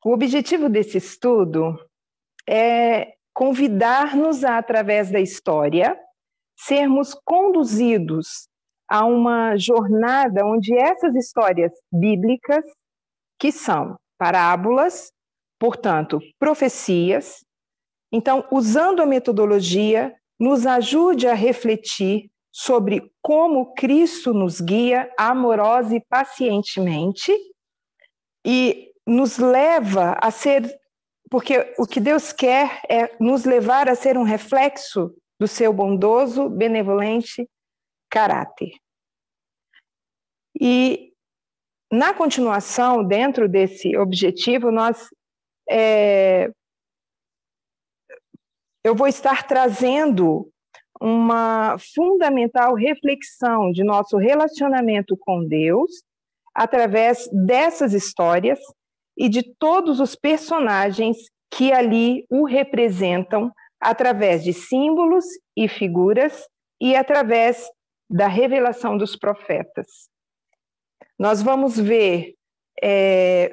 O objetivo desse estudo é convidar-nos a, através da história, sermos conduzidos a uma jornada onde essas histórias bíblicas, que são parábolas, portanto, profecias, então, usando a metodologia, nos ajude a refletir sobre como Cristo nos guia amorosa e pacientemente e nos leva a ser, porque o que Deus quer é nos levar a ser um reflexo do seu bondoso, benevolente caráter. E, na continuação, dentro desse objetivo, eu vou estar trazendo uma fundamental reflexão de nosso relacionamento com Deus através dessas histórias e de todos os personagens que ali o representam através de símbolos e figuras e através da revelação dos profetas. Nós vamos ver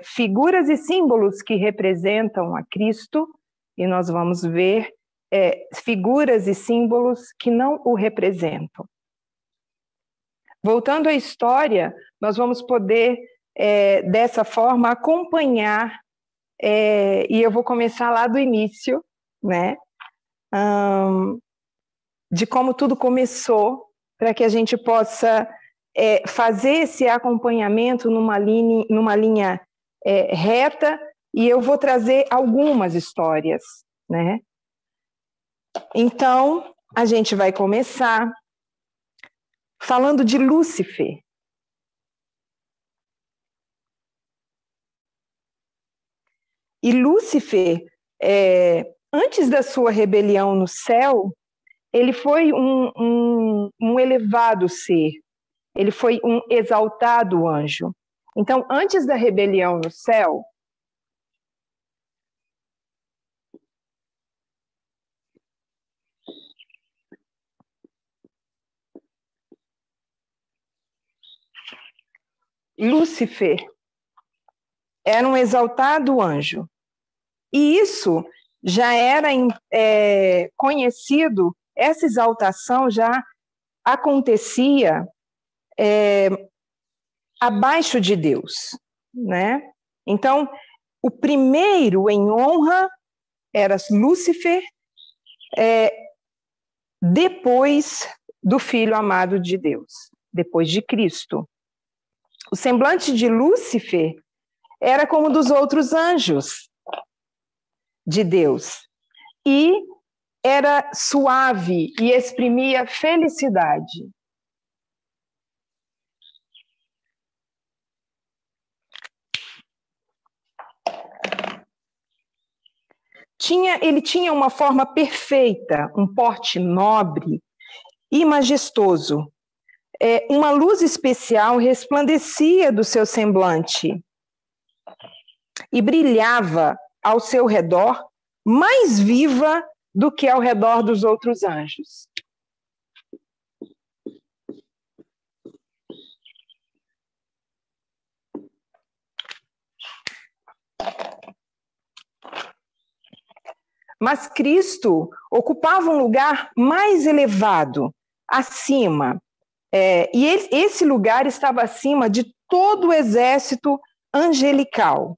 figuras e símbolos que representam a Cristo e nós vamos ver figuras e símbolos que não o representam. Voltando à história, nós vamos poder, dessa forma, acompanhar, e eu vou começar lá do início, né, de como tudo começou, para que a gente possa fazer esse acompanhamento numa linha reta, e eu vou trazer algumas histórias, né? Então, a gente vai começar falando de Lúcifer. E Lúcifer, antes da sua rebelião no céu, ele foi um elevado ser, ele foi um exaltado anjo. Então, antes da rebelião no céu, Lúcifer era um exaltado anjo. E isso já era conhecido, essa exaltação já acontecia abaixo de Deus, né? Então, o primeiro em honra era Lúcifer, depois do Filho amado de Deus, depois de Cristo. O semblante de Lúcifer era como dos outros anjos de Deus, e era suave e exprimia felicidade. Ele tinha uma forma perfeita, um porte nobre e majestoso. Uma luz especial resplandecia do seu semblante e brilhava ao seu redor, mais viva do que ao redor dos outros anjos. Mas Cristo ocupava um lugar mais elevado, acima, e esse lugar estava acima de todo o exército angelical.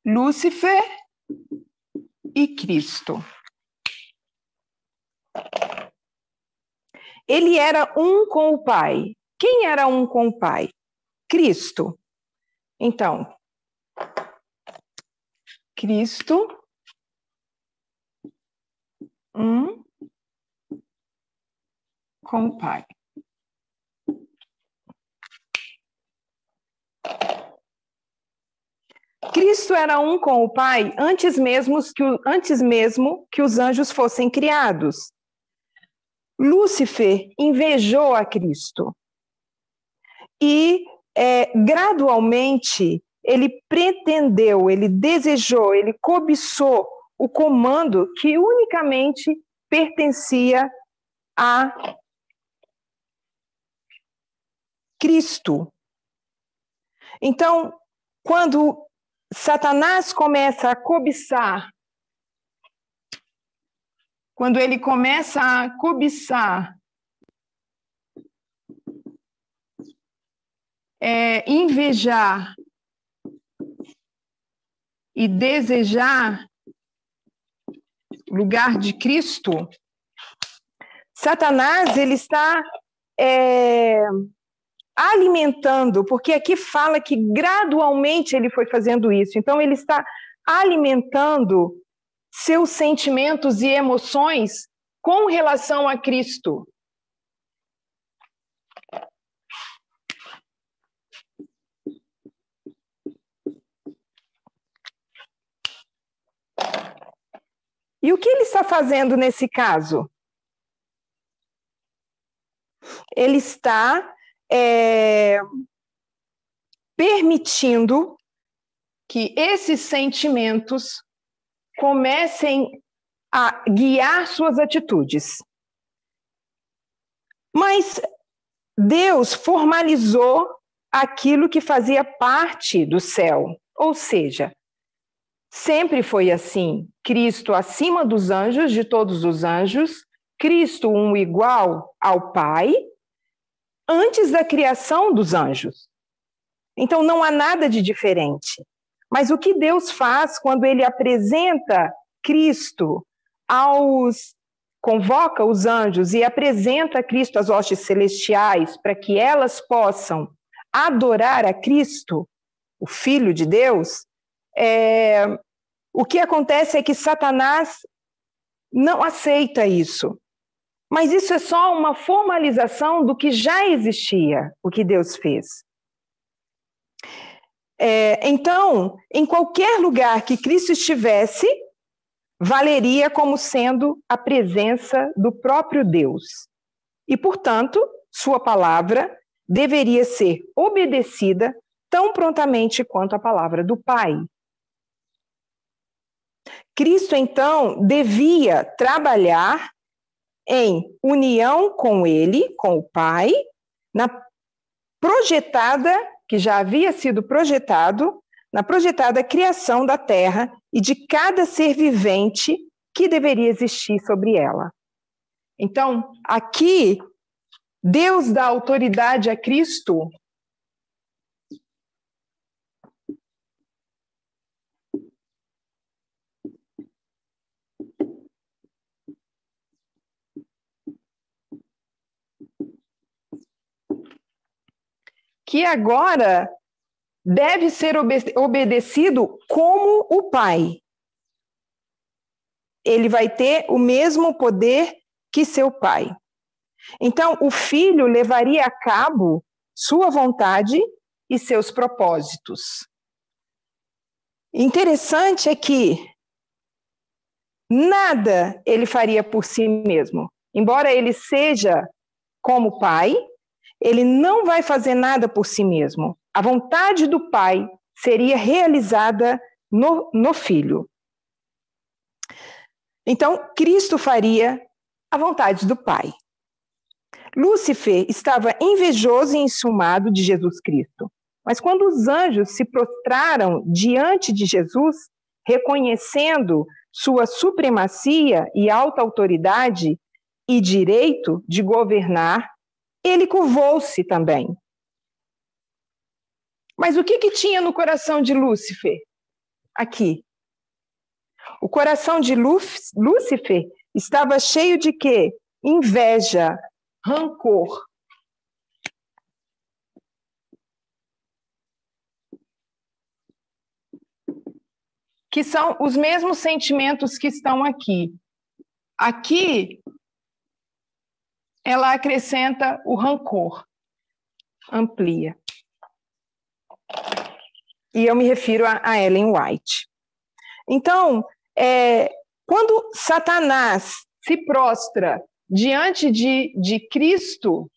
Lúcifer e Cristo. Ele era um com o Pai. Quem era um com o Pai? Cristo. Então, Cristo, um com o Pai. Cristo era um com o Pai antes mesmo que os anjos fossem criados. Lúcifer invejou a Cristo e gradualmente ele pretendeu, ele desejou, ele cobiçou o comando que unicamente pertencia a Cristo. Então, quando Satanás começa a cobiçar, quando ele começa a cobiçar, invejar e desejar o lugar de Cristo, Satanás ele está alimentando, porque aqui fala que gradualmente ele foi fazendo isso. Então ele está alimentando seus sentimentos e emoções com relação a Cristo. E o que ele está fazendo nesse caso? Ele está permitindo que esses sentimentos comecem a guiar suas atitudes. Mas Deus formalizou aquilo que fazia parte do céu, ou seja, sempre foi assim, Cristo acima dos anjos, de todos os anjos, Cristo um igual ao Pai, antes da criação dos anjos. Então não há nada de diferente. Mas o que Deus faz quando ele apresenta Cristo convoca os anjos e apresenta Cristo às hostes celestiais para que elas possam adorar a Cristo, o Filho de Deus, o que acontece é que Satanás não aceita isso. Mas isso é só uma formalização do que já existia, o que Deus fez. Então, em qualquer lugar que Cristo estivesse, valeria como sendo a presença do próprio Deus. E, portanto, sua palavra deveria ser obedecida tão prontamente quanto a palavra do Pai. Cristo, então, devia trabalhar em união com ele, com o Pai, na projetada, que já havia sido projetado, na projetada criação da terra e de cada ser vivente que deveria existir sobre ela. Então, aqui, Deus dá autoridade a Cristo que agora deve ser obedecido como o Pai. Ele vai ter o mesmo poder que seu Pai. Então, o Filho levaria a cabo sua vontade e seus propósitos. Interessante é que nada ele faria por si mesmo. Embora ele seja como Pai, ele não vai fazer nada por si mesmo. A vontade do Pai seria realizada no Filho. Então, Cristo faria a vontade do Pai. Lúcifer estava invejoso e enciumado de Jesus Cristo. Mas quando os anjos se prostraram diante de Jesus, reconhecendo sua supremacia e alta autoridade e direito de governar, ele curvou-se também. Mas o que tinha no coração de Lúcifer? Aqui. O coração de Lúcifer estava cheio de quê? Inveja, rancor. Que são os mesmos sentimentos que estão aqui. Aqui, ela acrescenta o rancor. Amplia. E eu me refiro a Ellen White. Então, quando Satanás se prostra diante de Cristo,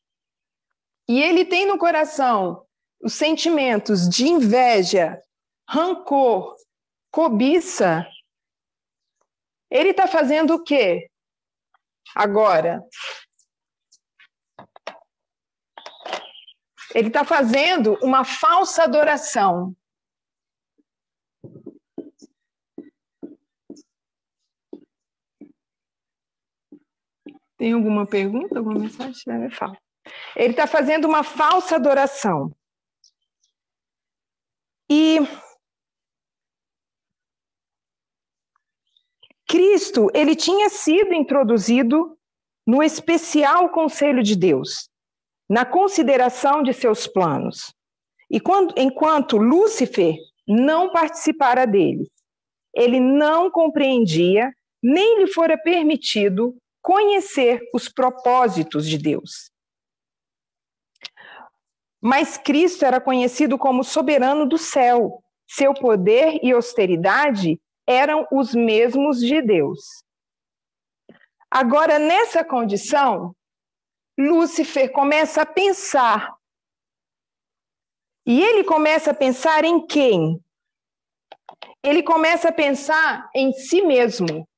e ele tem no coração os sentimentos de inveja, rancor, cobiça, ele está fazendo o quê? Agora, ele está fazendo uma falsa adoração. Tem alguma pergunta, alguma mensagem? Eu falo. Ele está fazendo uma falsa adoração. E Cristo, ele tinha sido introduzido no especial conselho de Deus, na consideração de seus planos. E enquanto Lúcifer não participara dele, ele não compreendia, nem lhe fora permitido conhecer os propósitos de Deus. Mas Cristo era conhecido como soberano do céu. Seu poder e austeridade eram os mesmos de Deus. Agora, nessa condição, Lúcifer começa a pensar. E ele começa a pensar em quem? Ele começa a pensar em si mesmo.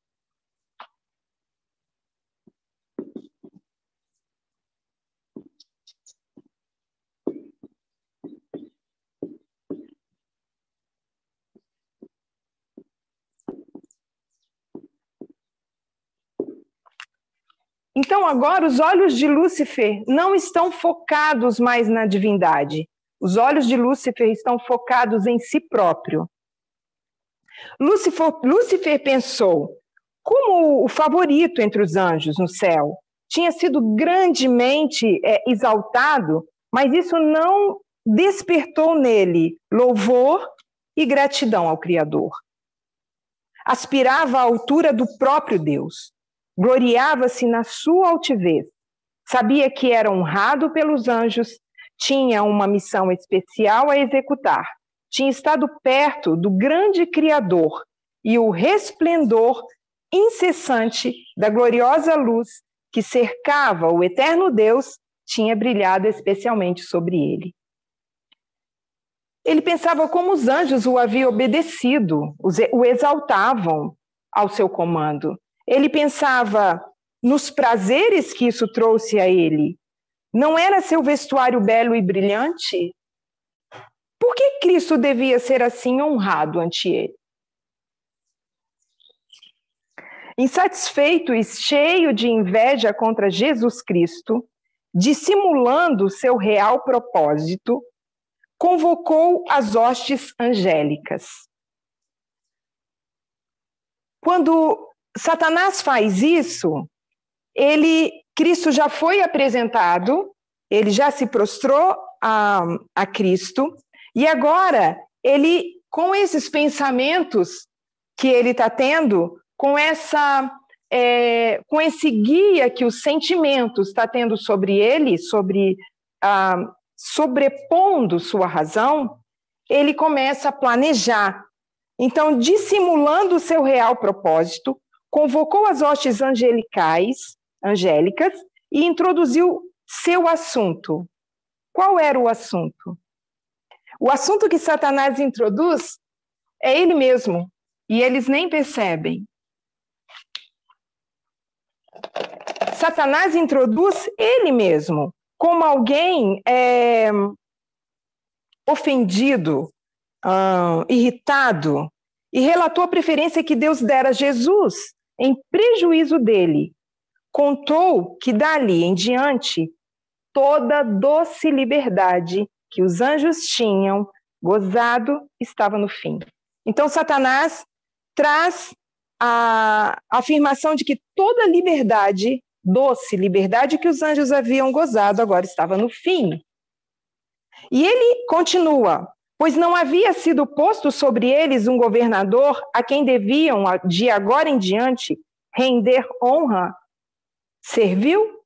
Então, agora, os olhos de Lúcifer não estão focados mais na divindade. Os olhos de Lúcifer estão focados em si próprio. Lúcifer pensou, como o favorito entre os anjos no céu, tinha sido grandemente exaltado, mas isso não despertou nele louvor e gratidão ao Criador. Aspirava à altura do próprio Deus. Gloriava-se na sua altivez, sabia que era honrado pelos anjos, tinha uma missão especial a executar, tinha estado perto do grande Criador e o resplendor incessante da gloriosa luz que cercava o eterno Deus tinha brilhado especialmente sobre ele. Ele pensava como os anjos o haviam obedecido, o exaltavam ao seu comando. Ele pensava nos prazeres que isso trouxe a ele. Não era seu vestuário belo e brilhante? Por que Cristo devia ser assim honrado ante ele? Insatisfeito e cheio de inveja contra Jesus Cristo, dissimulando seu real propósito, convocou as hostes angélicas. Quando Satanás faz isso, Cristo já foi apresentado, ele já se prostrou a Cristo, e agora ele, com esses pensamentos que ele está tendo, com esse guia que os sentimentos está tendo sobre ele, sobrepondo sua razão, ele começa a planejar. Então, dissimulando o seu real propósito, convocou as hostes angélicas e introduziu seu assunto. Qual era o assunto? O assunto que Satanás introduz é ele mesmo, e eles nem percebem. Satanás introduz ele mesmo, como alguém ofendido, irritado, e relatou a preferência que Deus dera a Jesus em prejuízo dele. Contou que dali em diante toda doce liberdade que os anjos tinham gozado estava no fim. Então Satanás traz a afirmação de que toda liberdade, doce liberdade que os anjos haviam gozado, agora estava no fim. E ele continua, pois não havia sido posto sobre eles um governador a quem deviam, de agora em diante, render honra. Serviu? O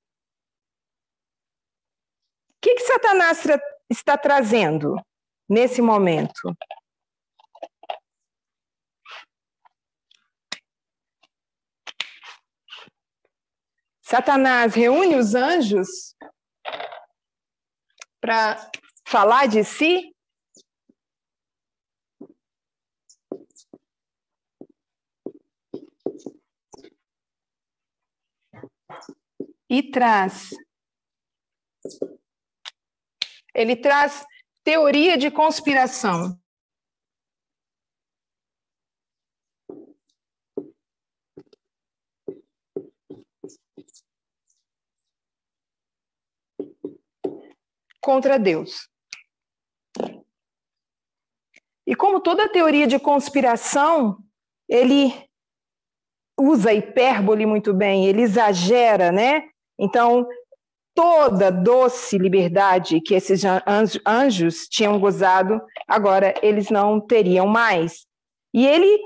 que Satanás está trazendo nesse momento? Satanás reúne os anjos para falar de si. E ele traz teoria de conspiração. Contra Deus. E como toda teoria de conspiração, ele usa a hipérbole muito bem, ele exagera, né? Então, toda doce liberdade que esses anjos tinham gozado, agora eles não teriam mais. E ele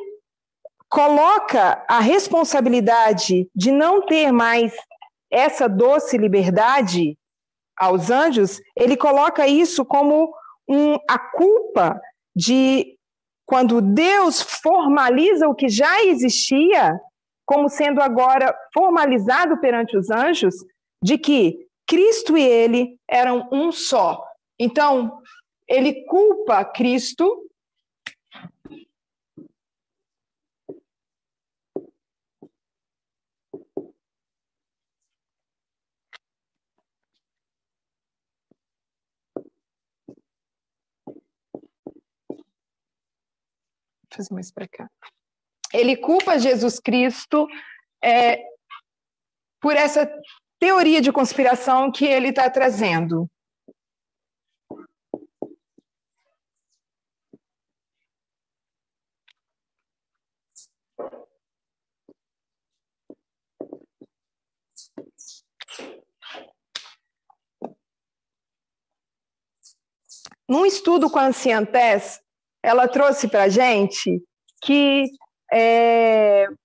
coloca a responsabilidade de não ter mais essa doce liberdade aos anjos, ele coloca isso como a culpa de quando Deus formaliza o que já existia, como sendo agora formalizado perante os anjos, de que Cristo e ele eram um só. Então, ele culpa Cristo fazer mais para cá. Ele culpa Jesus Cristo por essa teoria de conspiração que ele está trazendo. Num estudo com a Ancientez, ela trouxe para a gente que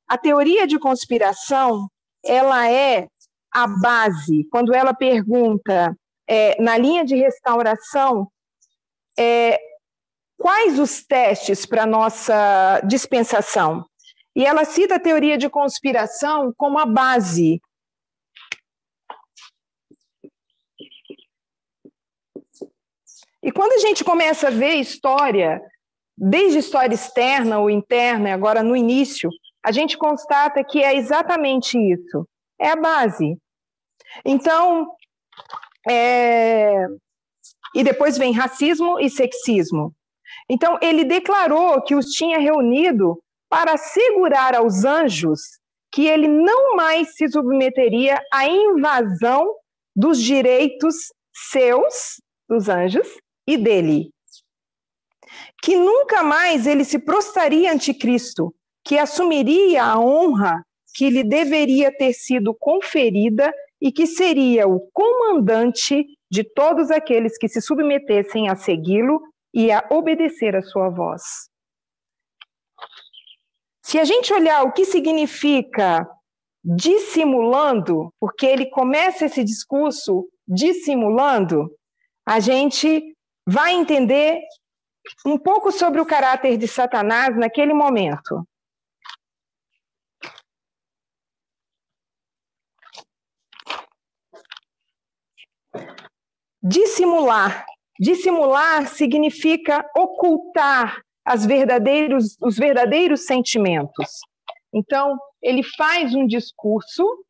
a teoria de conspiração, ela é a base. Quando ela pergunta, na linha de restauração, quais os testes para a nossa dispensação? E ela cita a teoria de conspiração como a base. E quando a gente começa a ver história, desde história externa ou interna, e agora no início, a gente constata que é exatamente isso. É a base. Então, e depois vem racismo e sexismo. Então, ele declarou que os tinha reunido para assegurar aos anjos que ele não mais se submeteria à invasão dos direitos seus, dos anjos, e dele. Que nunca mais ele se prostraria ante Cristo, que assumiria a honra que lhe deveria ter sido conferida e que seria o comandante de todos aqueles que se submetessem a segui-lo e a obedecer a sua voz. Se a gente olhar o que significa dissimulando, porque ele começa esse discurso dissimulando, a gente vai entender um pouco sobre o caráter de Satanás naquele momento. Dissimular. Dissimular significa ocultar os verdadeiros sentimentos. Então, ele faz um discurso,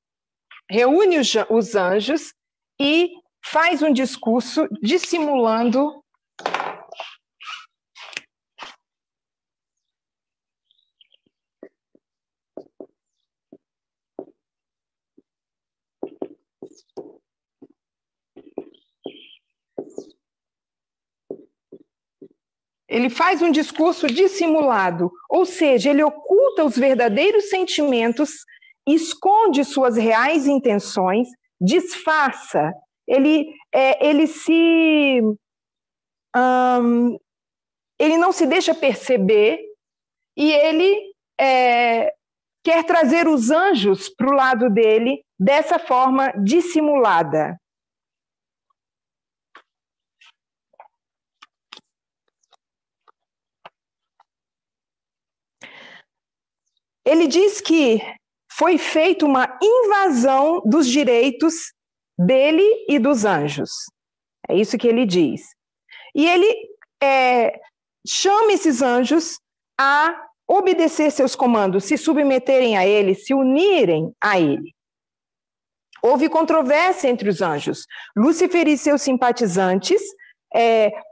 reúne os anjos e faz um discurso dissimulando ele faz um discurso dissimulado, ou seja, ele oculta os verdadeiros sentimentos, esconde suas reais intenções, disfarça, ele não se deixa perceber e ele quer trazer os anjos para o lado dele dessa forma dissimulada. Ele diz que foi feita uma invasão dos direitos dele e dos anjos. É isso que ele diz. E ele chama esses anjos a obedecer seus comandos, se submeterem a ele, se unirem a ele. Houve controvérsia entre os anjos. Lúcifer e seus simpatizantes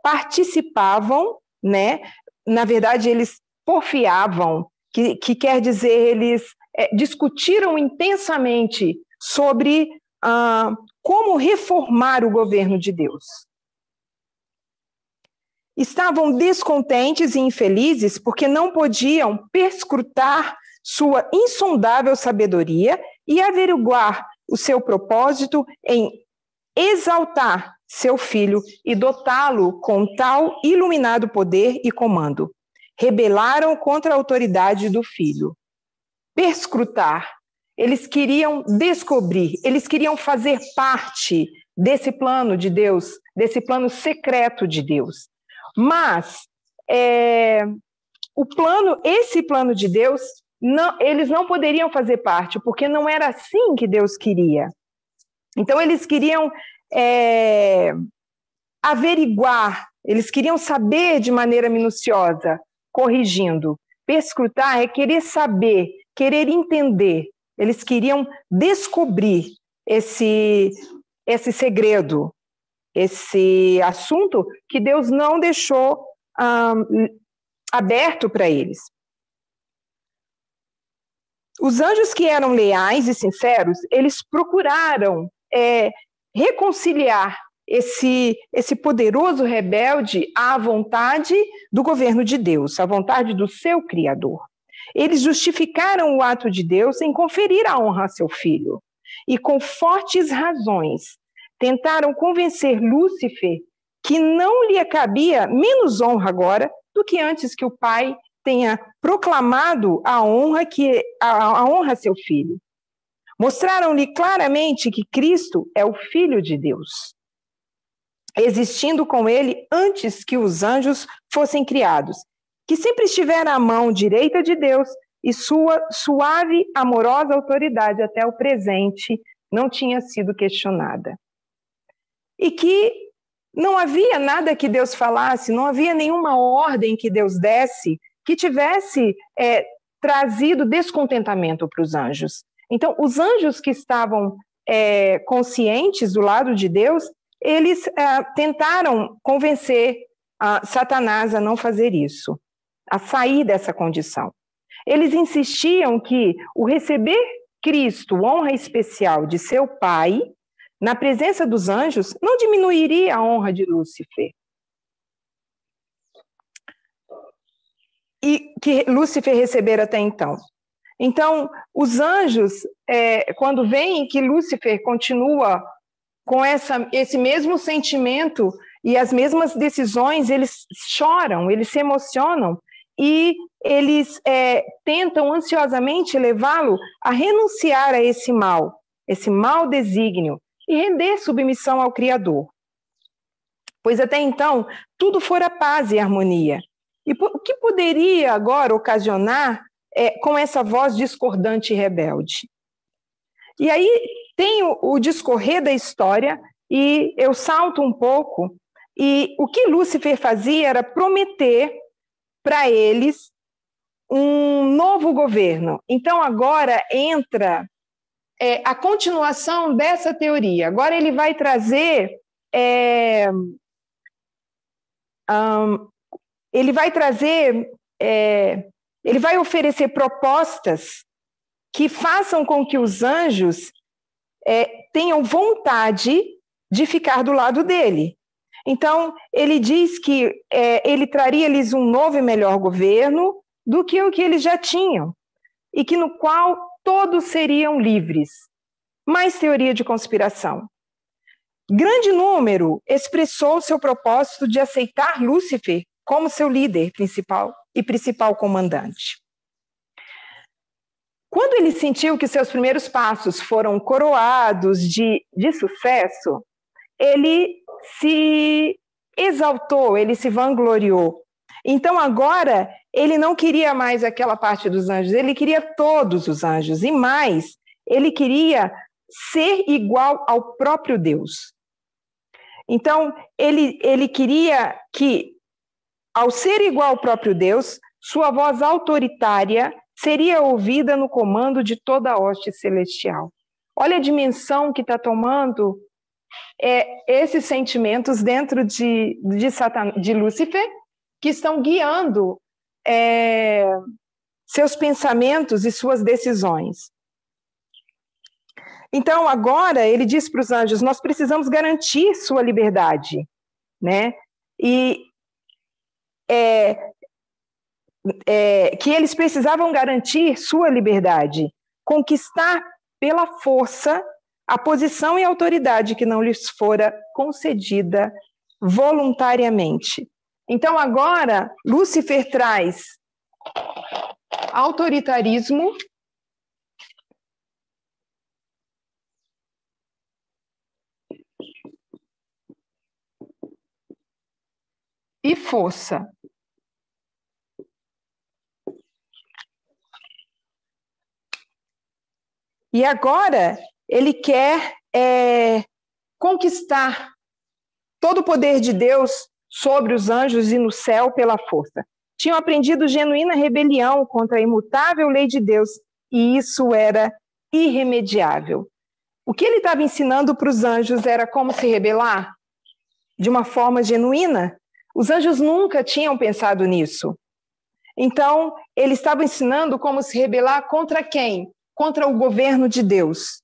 participavam, né? Na verdade, eles porfiavam, que quer dizer, eles discutiram intensamente sobre como reformar o governo de Deus. Estavam descontentes e infelizes porque não podiam perscrutar sua insondável sabedoria e averiguar o seu propósito em exaltar seu filho e dotá-lo com tal iluminado poder e comando. Rebelaram contra a autoridade do filho. Perscrutar. Eles queriam descobrir, eles queriam fazer parte desse plano de Deus, desse plano secreto de Deus. Mas esse plano de Deus, eles não poderiam fazer parte, porque não era assim que Deus queria. Então, eles queriam averiguar, eles queriam saber de maneira minuciosa, corrigindo. Perscrutar é querer saber, querer entender. Eles queriam descobrir esse segredo, esse assunto que Deus não deixou aberto para eles. Os anjos que eram leais e sinceros, eles procuraram reconciliar esse poderoso rebelde à vontade do governo de Deus, à vontade do seu Criador. Eles justificaram o ato de Deus em conferir a honra a seu filho. E com fortes razões, tentaram convencer Lúcifer que não lhe cabia menos honra agora do que antes que o pai tenha proclamado a honra a seu filho. Mostraram-lhe claramente que Cristo é o Filho de Deus, existindo com ele antes que os anjos fossem criados, que sempre estivera à mão direita de Deus e sua suave, amorosa autoridade até o presente não tinha sido questionada. E que não havia nada que Deus falasse, não havia nenhuma ordem que Deus desse que tivesse trazido descontentamento para os anjos. Então, os anjos que estavam conscientes do lado de Deus, eles tentaram convencer Satanás a não fazer isso, a sair dessa condição. Eles insistiam que o receber Cristo, honra especial de seu pai, na presença dos anjos, não diminuiria a honra de Lúcifer. E que Lúcifer recebera até então. Então, os anjos, quando veem que Lúcifer continua com esse mesmo sentimento e as mesmas decisões, eles choram, eles se emocionam e eles tentam ansiosamente levá-lo a renunciar a esse mau desígnio e render submissão ao Criador. Pois até então, tudo fora paz e harmonia. E o que poderia agora ocasionar com essa voz discordante e rebelde? E aí tem o discorrer da história, e eu salto um pouco, e o que Lúcifer fazia era prometer para eles um novo governo. Então agora entra a continuação dessa teoria. Agora ele vai trazer ele vai oferecer propostas que façam com que os anjos tenham vontade de ficar do lado dele. Então, ele diz que ele traria-lhes um novo e melhor governo do que o que eles já tinham, e que no qual todos seriam livres. Mais teoria de conspiração. Grande número expressou seu propósito de aceitar Lúcifer como seu líder principal e principal comandante. Quando ele sentiu que seus primeiros passos foram coroados de sucesso, ele se exaltou, ele se vangloriou. Então agora ele não queria mais aquela parte dos anjos, ele queria todos os anjos, e mais, ele queria ser igual ao próprio Deus. Então ele queria que, ao ser igual ao próprio Deus, sua voz autoritária seria ouvida no comando de toda a hoste celestial. Olha a dimensão que está tomando esses sentimentos dentro de Lúcifer, que estão guiando seus pensamentos e suas decisões. Então, agora, ele diz para os anjos, nós precisamos garantir sua liberdade, né? E que eles precisavam garantir sua liberdade, conquistar pela força a posição e autoridade que não lhes fora concedida voluntariamente. Então, agora, Lúcifer traz autoritarismo e força. E agora ele quer conquistar todo o poder de Deus sobre os anjos e no céu pela força. Tinham aprendido genuína rebelião contra a imutável lei de Deus, e isso era irremediável. O que ele estava ensinando para os anjos era como se rebelar de uma forma genuína. Os anjos nunca tinham pensado nisso. Então, ele estava ensinando como se rebelar contra quem? Contra o governo de Deus.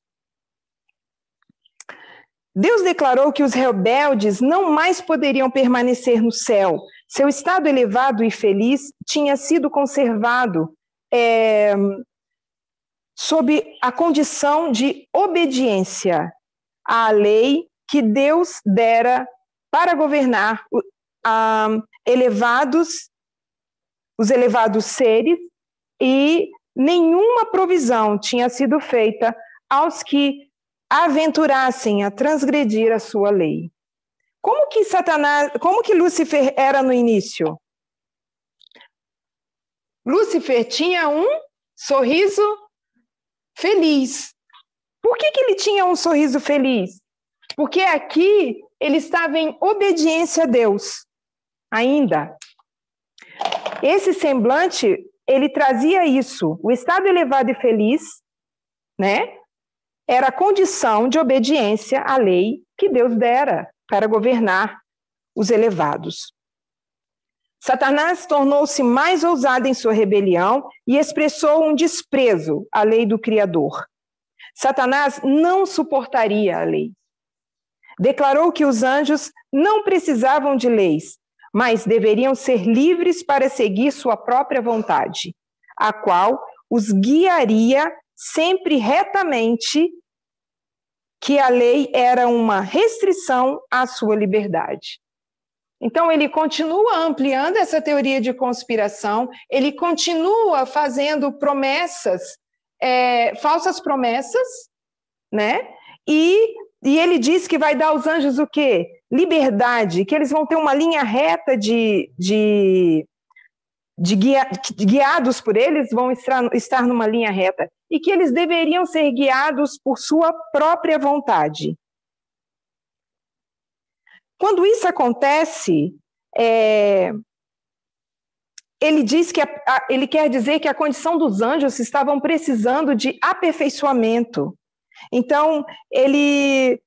Deus declarou que os rebeldes não mais poderiam permanecer no céu. Seu estado elevado e feliz tinha sido conservado sob a condição de obediência à lei que Deus dera para governar os elevados seres, e nenhuma provisão tinha sido feita aos que aventurassem a transgredir a sua lei. Como que Lúcifer era no início? Lúcifer tinha um sorriso feliz. Por que ele tinha um sorriso feliz? Porque aqui ele estava em obediência a Deus, ainda. Esse semblante, ele trazia isso, o estado elevado e feliz, né? Era a condição de obediência à lei que Deus dera para governar os elevados. Satanás tornou-se mais ousado em sua rebelião e expressou um desprezo à lei do Criador. Satanás não suportaria a lei. Declarou que os anjos não precisavam de leis, mas deveriam ser livres para seguir sua própria vontade, a qual os guiaria sempre retamente, que a lei era uma restrição à sua liberdade. Então, ele continua ampliando essa teoria de conspiração, ele continua fazendo promessas, falsas promessas, né? E ele diz que vai dar aos anjos o quê? Liberdade, que eles vão ter uma linha reta guiados por eles, vão estar numa linha reta, e que eles deveriam ser guiados por sua própria vontade. Quando isso acontece, ele diz que ele quer dizer que a condição dos anjos estavam precisando de aperfeiçoamento. Então, ele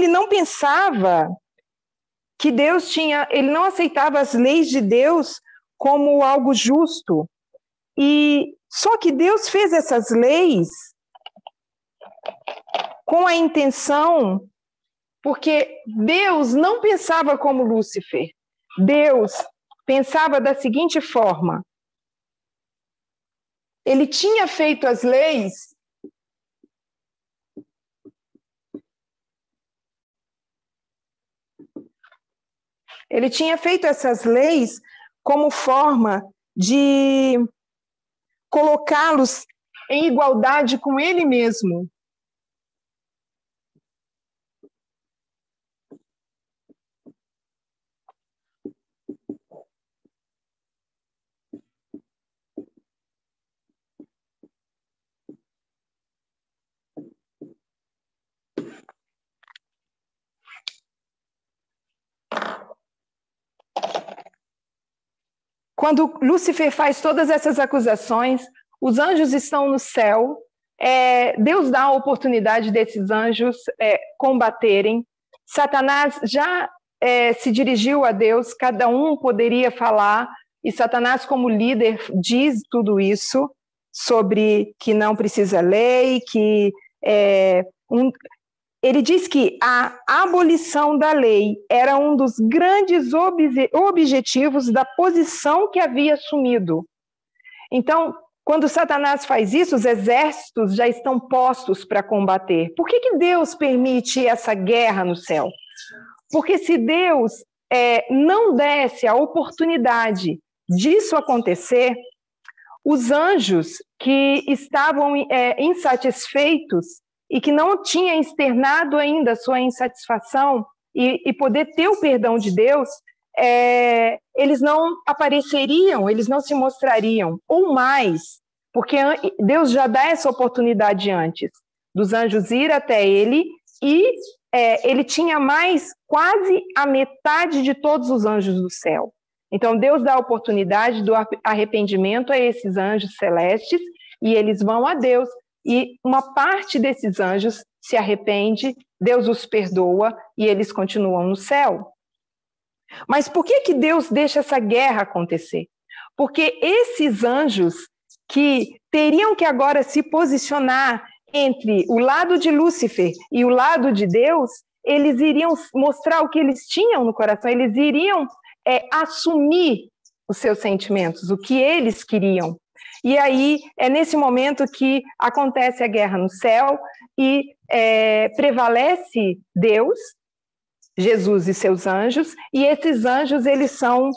não pensava que Deus ele não aceitava as leis de Deus como algo justo. E só que Deus fez essas leis com a intenção, porque Deus não pensava como Lúcifer. Deus pensava da seguinte forma: ele tinha feito as leis essas leis como forma de colocá-los em igualdade com ele mesmo. quando Lúcifer faz todas essas acusações, os anjos estão no céu, Deus dá a oportunidade desses anjos combaterem. Satanás já se dirigiu a Deus, cada um poderia falar, e Satanás, como líder, diz tudo isso, sobre que não precisa lei, que ele diz que a abolição da lei era um dos grandes objetivos da posição que havia assumido. Então, quando Satanás faz isso, os exércitos já estão postos para combater. Por que Deus permite essa guerra no céu? Porque se Deus não desse a oportunidade disso acontecer, os anjos que estavam insatisfeitos e que não tinham externado ainda a sua insatisfação e poder ter o perdão de Deus, eles não apareceriam, eles não se mostrariam, ou mais, porque Deus já dá essa oportunidade antes dos anjos ir até ele, e ele tinha mais quase a metade de todos os anjos do céu. Então, Deus dá a oportunidade do arrependimento a esses anjos celestes, e eles vão a Deus, e uma parte desses anjos se arrepende, Deus os perdoa, e eles continuam no céu. Mas por que Deus deixa essa guerra acontecer? Porque esses anjos que teriam que agora se posicionar entre o lado de Lúcifer e o lado de Deus, eles iriam mostrar o que eles tinham no coração, eles iriam assumir os seus sentimentos, o que eles queriam. E aí é nesse momento que acontece a guerra no céu e prevalece Deus, Jesus e seus anjos, e esses anjos eles são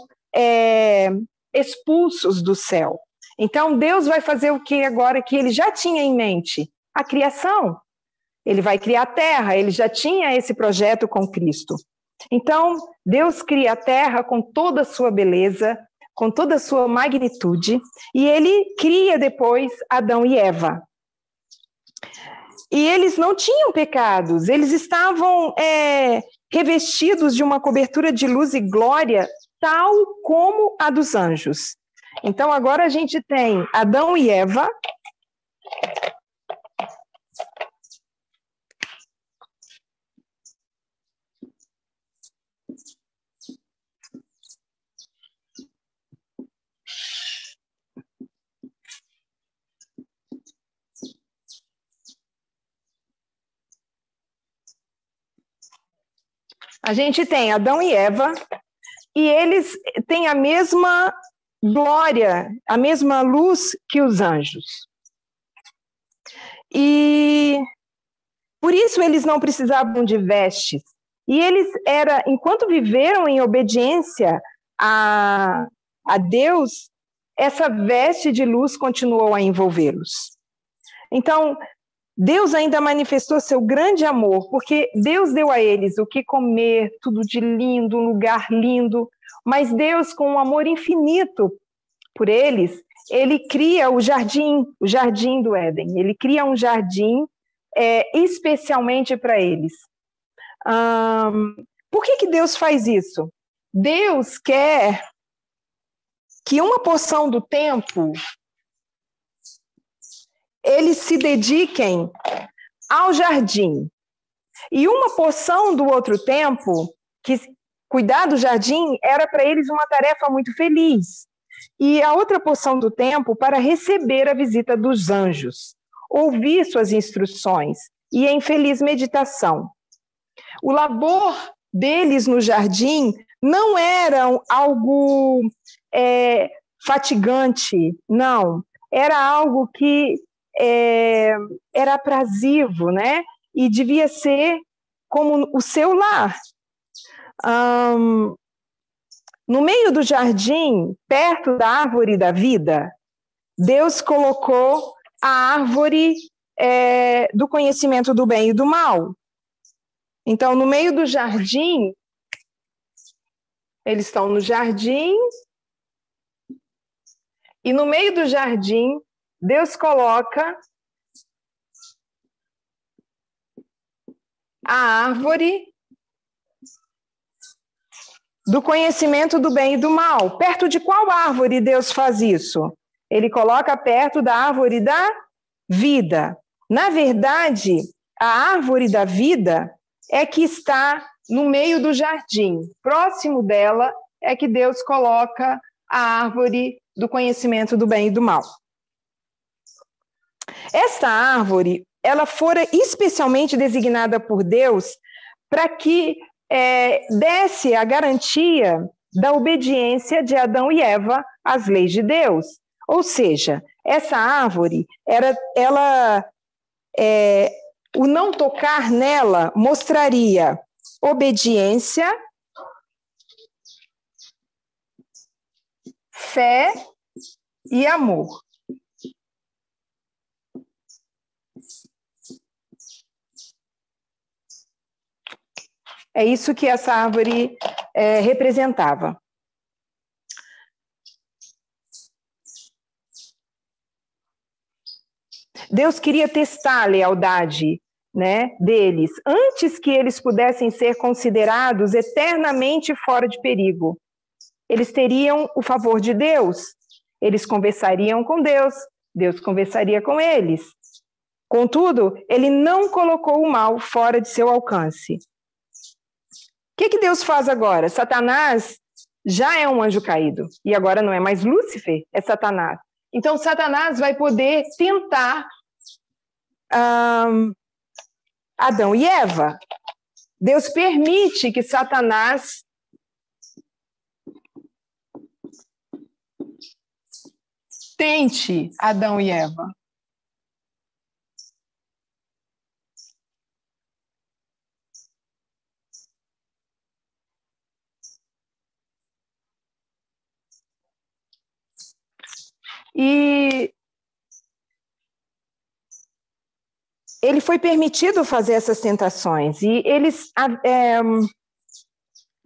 expulsos do céu. Então Deus vai fazer o que agora que ele já tinha em mente? A criação. Ele vai criar a terra, ele já tinha esse projeto com Cristo. Então, Deus cria a terra com toda a sua beleza, com toda a sua magnitude, e ele cria depois Adão e Eva. E eles não tinham pecados, eles estavam revestidos de uma cobertura de luz e glória, tal como a dos anjos. Então, agora a gente tem Adão e Eva. A gente tem Adão e Eva, e eles têm a mesma glória, a mesma luz que os anjos. E por isso eles não precisavam de vestes. E eles enquanto viveram em obediência a Deus, essa veste de luz continuou a envolvê-los. Então, Deus ainda manifestou seu grande amor, porque Deus deu a eles o que comer, tudo de lindo, um lugar lindo, mas Deus, com um amor infinito por eles, ele cria o jardim do Éden, ele cria um jardim especialmente para eles. Por que Deus faz isso? Deus quer que uma porção do tempo eles se dediquem ao jardim. E uma porção do outro tempo, que cuidar do jardim era para eles uma tarefa muito feliz. E a outra porção do tempo para receber a visita dos anjos, ouvir suas instruções e em feliz meditação. O labor deles no jardim não era algo fatigante, não. Era algo que era aprazível, né? E devia ser como o seu lar. No meio do jardim, perto da árvore da vida, Deus colocou a árvore do conhecimento do bem e do mal. Então, no meio do jardim, eles estão no jardim, e no meio do jardim, Deus coloca a árvore do conhecimento do bem e do mal. Perto de qual árvore Deus faz isso? Ele coloca perto da árvore da vida. Na verdade, a árvore da vida é que está no meio do jardim. Próximo dela é que Deus coloca a árvore do conhecimento do bem e do mal. Esta árvore, ela fora especialmente designada por Deus para que desse a garantia da obediência de Adão e Eva às leis de Deus. Ou seja, essa árvore, o não tocar nela mostraria obediência, fé e amor. É isso que essa árvore representava. Deus queria testar a lealdade, né, deles, antes que eles pudessem ser considerados eternamente fora de perigo. Eles teriam o favor de Deus, eles conversariam com Deus, Deus conversaria com eles. Contudo, ele não colocou o mal fora de seu alcance. O que Deus faz agora? Satanás já é um anjo caído, e agora não é mais Lúcifer, é Satanás. Então, Satanás vai poder tentar Adão e Eva. Deus permite que Satanás tente Adão e Eva. E ele foi permitido fazer essas tentações. E eles,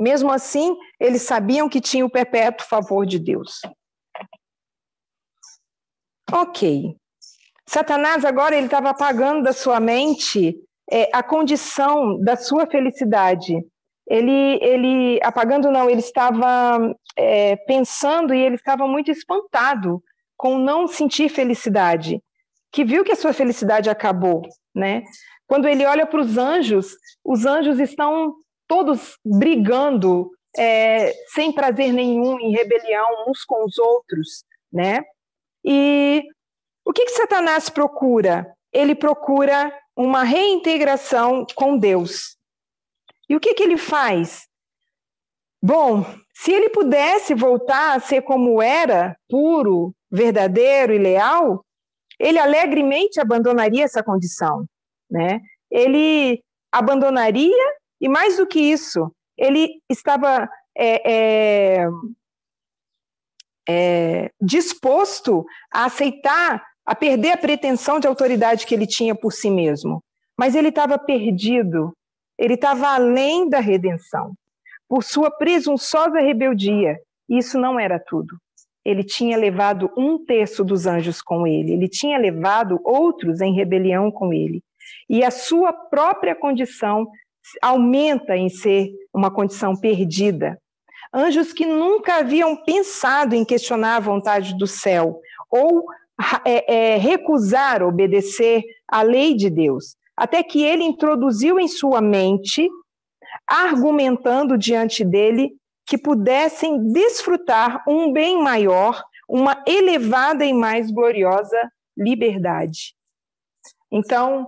mesmo assim, eles sabiam que tinha o perpétuo favor de Deus. Ok. Satanás agora ele estava apagando da sua mente a condição da sua felicidade. Ele apagando não, ele estava pensando e ele estava muito espantado com não sentir felicidade, que viu que a sua felicidade acabou, né? Quando ele olha para os anjos estão todos brigando, sem prazer nenhum, em rebelião uns com os outros, né? E o que Satanás procura? Ele procura uma reintegração com Deus. E o que ele faz? Bom, se ele pudesse voltar a ser como era, puro, verdadeiro e leal, ele alegremente abandonaria essa condição, né? Ele abandonaria, e mais do que isso, ele estava disposto a aceitar, a perder a pretensão de autoridade que ele tinha por si mesmo. Mas ele estava perdido, ele estava além da redenção. Por sua presunçosa rebeldia, isso não era tudo. Ele tinha levado 1/3 dos anjos com ele, ele tinha levado outros em rebelião com ele. E a sua própria condição aumenta em ser uma condição perdida. Anjos que nunca haviam pensado em questionar a vontade do céu ou recusar obedecer à lei de Deus, até que ele introduziu em sua mente, argumentando diante dele que pudessem desfrutar um bem maior, uma elevada e mais gloriosa liberdade. Então,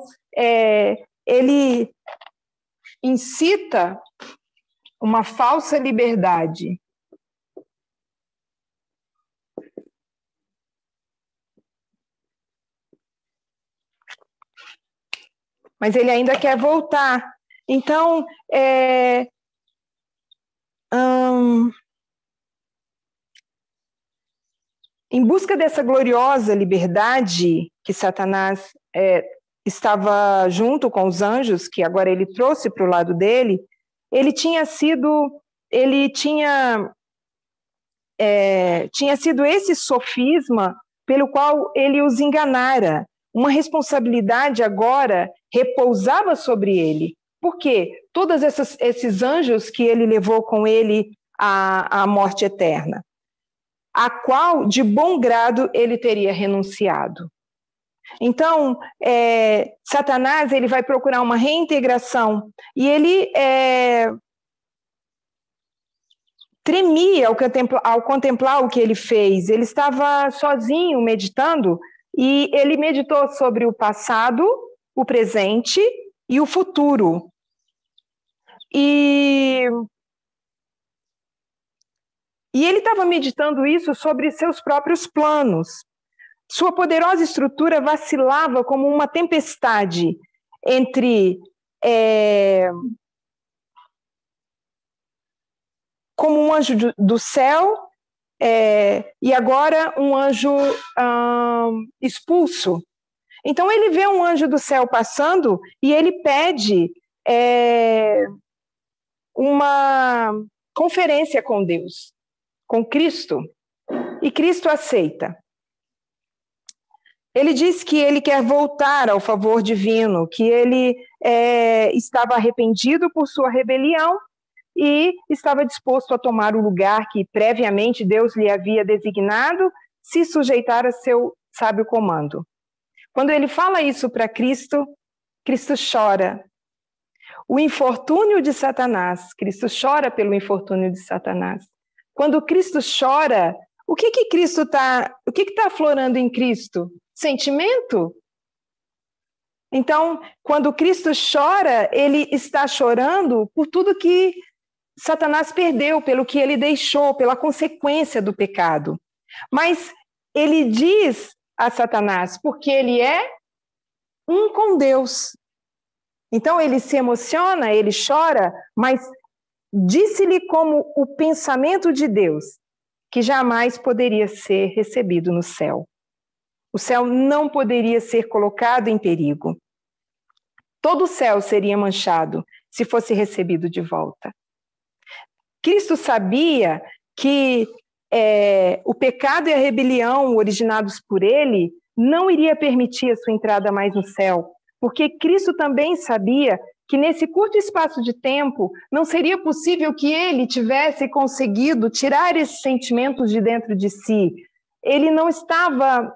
ele incita uma falsa liberdade. Mas ele ainda quer voltar. Então, em busca dessa gloriosa liberdade que Satanás estava junto com os anjos, que agora ele trouxe para o lado dele, ele tinha sido esse sofisma pelo qual ele os enganara. Uma responsabilidade agora repousava sobre ele. Por quê? Todos esses anjos que ele levou com ele a morte eterna, a qual, de bom grado, ele teria renunciado. Então, Satanás ele vai procurar uma reintegração, e ele tremia ao contemplar o que ele fez. Ele estava sozinho meditando, e ele meditou sobre o passado, o presente e o futuro. E ele estava meditando isso sobre seus próprios planos. Sua poderosa estrutura vacilava como uma tempestade entre como um anjo do céu e agora um anjo expulso. Então ele vê um anjo do céu passando e ele pede uma conferência com Deus, com Cristo, e Cristo aceita. Ele diz que ele quer voltar ao favor divino, que ele estava arrependido por sua rebelião e estava disposto a tomar o lugar que previamente Deus lhe havia designado, se sujeitar a seu sábio comando. Quando ele fala isso para Cristo, Cristo chora. O infortúnio de Satanás, Cristo chora pelo infortúnio de Satanás. Quando Cristo chora, o que está aflorando em Cristo? Sentimento? Então, quando Cristo chora, ele está chorando por tudo que Satanás perdeu, pelo que ele deixou, pela consequência do pecado. Mas ele diz a Satanás, porque ele é um com Deus. Então ele se emociona, ele chora, mas disse-lhe como o pensamento de Deus, que jamais poderia ser recebido no céu. O céu não poderia ser colocado em perigo. Todo o céu seria manchado se fosse recebido de volta. Cristo sabia que o pecado e a rebelião originados por ele não iria permitir a sua entrada mais no céu, porque Cristo também sabia que nesse curto espaço de tempo não seria possível que ele tivesse conseguido tirar esses sentimentos de dentro de si. Ele não estava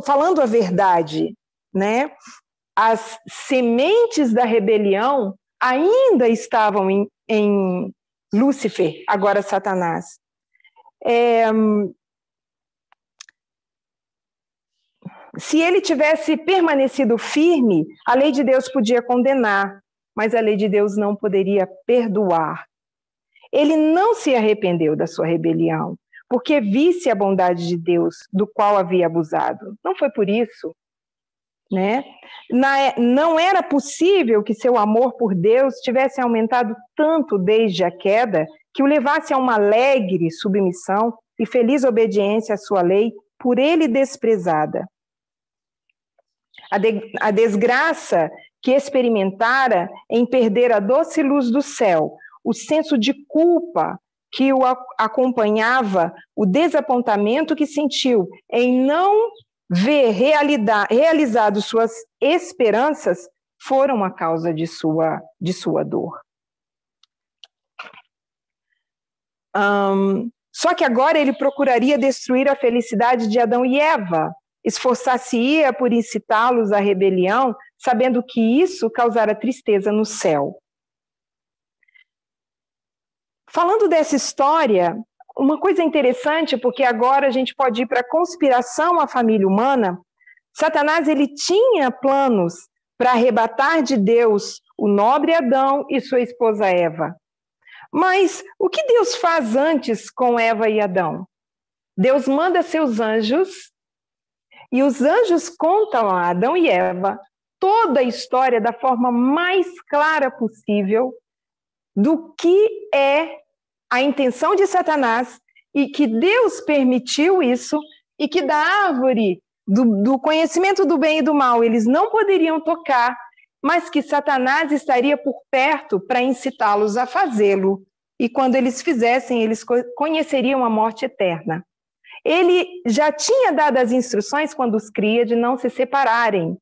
falando a verdade, né? As sementes da rebelião ainda estavam em Lúcifer, agora Satanás. Se ele tivesse permanecido firme, a lei de Deus podia condenar, mas a lei de Deus não poderia perdoar. Ele não se arrependeu da sua rebelião, porque visse a bondade de Deus, do qual havia abusado. Não foi por isso, né? Não era possível que seu amor por Deus tivesse aumentado tanto desde a queda, que o levasse a uma alegre submissão e feliz obediência à sua lei, por ele desprezada. A desgraça que experimentara em perder a doce luz do céu, o senso de culpa que o acompanhava, o desapontamento que sentiu em não ver realizado suas esperanças, foram a causa de sua dor. Só que agora ele procuraria destruir a felicidade de Adão e Eva, esforçar-se-ia por incitá-los à rebelião, sabendo que isso causara tristeza no céu. Falando dessa história, uma coisa interessante, porque agora a gente pode ir para a conspiração à família humana. Satanás ele tinha planos para arrebatar de Deus o nobre Adão e sua esposa Eva. Mas o que Deus faz antes com Eva e Adão? Deus manda seus anjos, e os anjos contam a Adão e Eva toda a história da forma mais clara possível do que é a intenção de Satanás, e que Deus permitiu isso, e que da árvore do conhecimento do bem e do mal eles não poderiam tocar, mas que Satanás estaria por perto para incitá-los a fazê-lo, e quando eles fizessem, eles conheceriam a morte eterna. Ele já tinha dado as instruções quando os cria de não se separarem.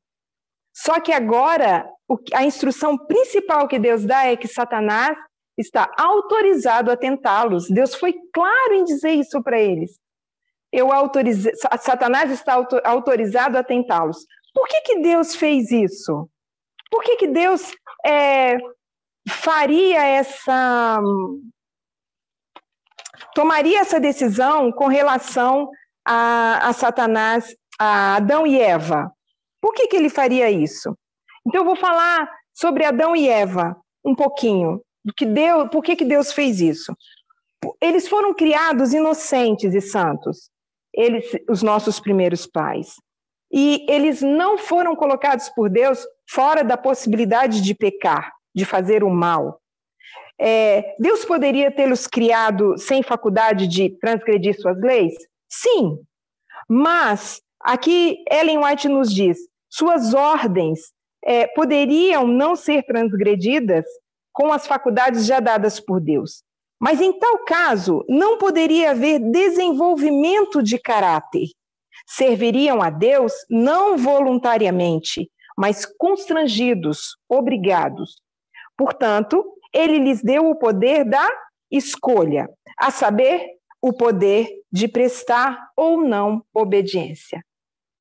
Só que agora, a instrução principal que Deus dá é que Satanás está autorizado a tentá-los. Deus foi claro em dizer isso para eles. Satanás está autorizado a tentá-los. Por que Deus fez isso? Por que Deus tomaria essa decisão com relação a Satanás, a Adão e Eva? Por que ele faria isso? Então eu vou falar sobre Adão e Eva um pouquinho. Por que Deus fez isso? Eles foram criados inocentes e santos, os nossos primeiros pais. E eles não foram colocados por Deus fora da possibilidade de pecar, de fazer o mal. Deus poderia tê-los criado sem faculdade de transgredir suas leis? Sim, mas aqui Ellen White nos diz, suas ordens poderiam não ser transgredidas com as faculdades já dadas por Deus. Mas em tal caso, não poderia haver desenvolvimento de caráter. Serviriam a Deus não voluntariamente, mas constrangidos, obrigados. Portanto, ele lhes deu o poder da escolha, a saber, o poder de prestar ou não obediência.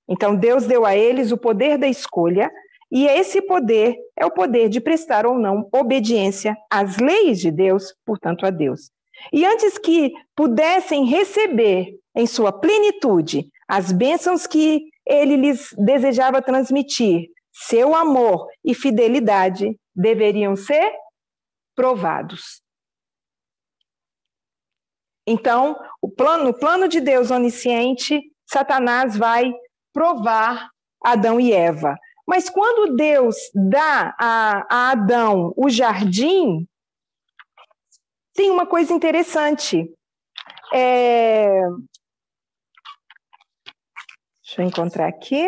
Então, Deus deu a eles o poder da escolha, e esse poder é o poder de prestar ou não obediência às leis de Deus, portanto, a Deus. E antes que pudessem receber em sua plenitude as bênçãos que ele lhes desejava transmitir, seu amor e fidelidade deveriam ser provados. Então, no plano de Deus onisciente, Satanás vai provar Adão e Eva. Mas quando Deus dá a Adão o jardim, tem uma coisa interessante. Deixa eu encontrar aqui.